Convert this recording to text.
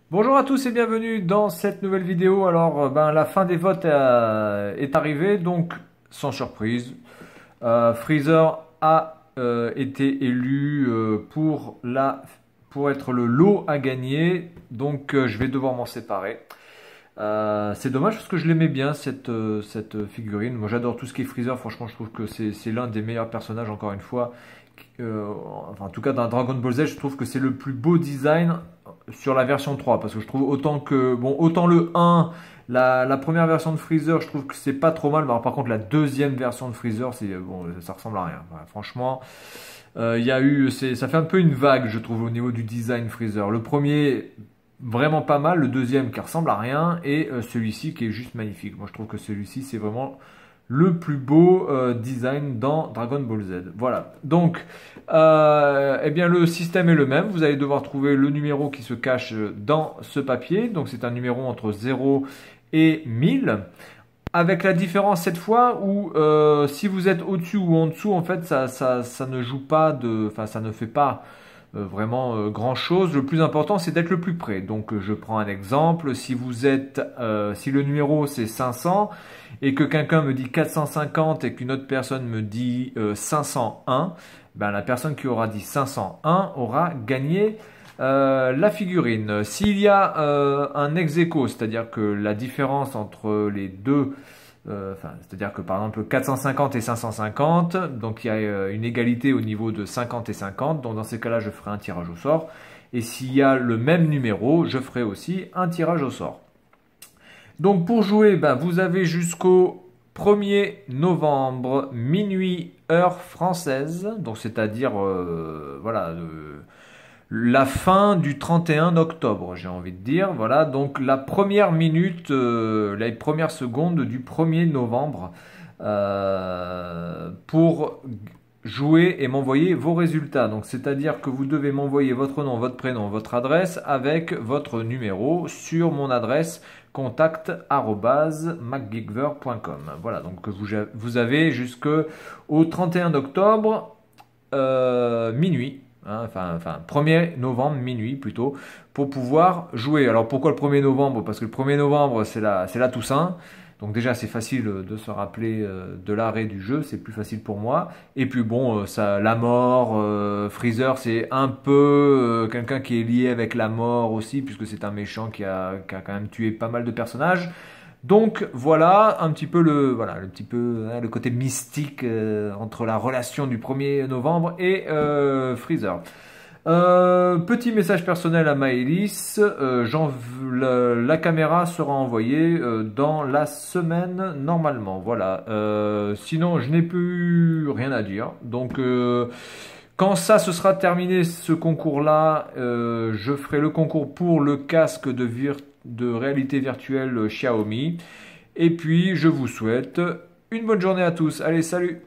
Bonjour à tous et bienvenue dans cette nouvelle vidéo. Alors, la fin des votes est arrivée, donc sans surprise, Freezer a été élu pour être le lot à gagner, donc je vais devoir m'en séparer. C'est dommage parce que je l'aimais bien cette figurine. Moi j'adore tout ce qui est Freezer, franchement je trouve que c'est l'un des meilleurs personnages encore une fois. Enfin, en tout cas dans Dragon Ball Z je trouve que c'est le plus beau design sur la version 3 parce que je trouve autant le 1, la première version de Freezer je trouve que c'est pas trop mal, mais alors, par contre la deuxième version de Freezer ça ressemble à rien. Voilà, franchement ça fait un peu une vague je trouve au niveau du design Freezer. Le premier vraiment pas mal, le deuxième qui ressemble à rien et celui-ci qui est juste magnifique. Moi je trouve que celui-ci c'est vraiment le plus beau design dans Dragon Ball Z. Voilà. Donc, eh bien, le système est le même. Vous allez devoir trouver le numéro qui se cache dans ce papier. Donc, c'est un numéro entre 0 et 1000. Avec la différence cette fois où si vous êtes au-dessus ou en dessous, en fait, ça ne joue pas enfin, ça ne fait pas vraiment grand chose. Le plus important, c'est d'être le plus près. Donc, je prends un exemple. Si si le numéro c'est 500 et que quelqu'un me dit 450 et qu'une autre personne me dit 501, ben, la personne qui aura dit 501 aura gagné la figurine. S'il y a un ex aequo, c'est-à-dire que la différence entre les deux, c'est-à-dire que par exemple 450 et 550, donc il y a une égalité au niveau de 50 et 50, donc dans ces cas-là je ferai un tirage au sort. Et s'il y a le même numéro, je ferai aussi un tirage au sort. Donc pour jouer, vous avez jusqu'au 1er novembre, minuit, heure française, donc c'est-à-dire la fin du 31 octobre, j'ai envie de dire. Voilà, donc la première minute, les premières secondes du 1er novembre pour jouer et m'envoyer vos résultats. Donc, c'est-à-dire que vous devez m'envoyer votre nom, votre prénom, votre adresse avec votre numéro sur mon adresse contact@macgeekver.com. Voilà, donc vous avez jusqu'au 31 octobre minuit. Enfin, 1er novembre, minuit plutôt, pour pouvoir jouer. Alors pourquoi le 1er novembre? Parce que le 1er novembre, c'est la Toussaint. Donc déjà, c'est facile de se rappeler de l'arrêt du jeu, c'est plus facile pour moi. Et puis bon, la mort, Freezer, c'est un peu quelqu'un qui est lié avec la mort aussi, puisque c'est un méchant qui a quand même tué pas mal de personnages. Donc voilà un petit peu le côté mystique entre la relation du 1er novembre et Freezer. Petit message personnel à Maëlys, la caméra sera envoyée dans la semaine normalement. Voilà. Sinon je n'ai plus rien à dire. Donc quand ce sera terminé, ce concours-là, je ferai le concours pour le casque de réalité virtuelle Xiaomi. Et puis, je vous souhaite une bonne journée à tous. Allez, salut!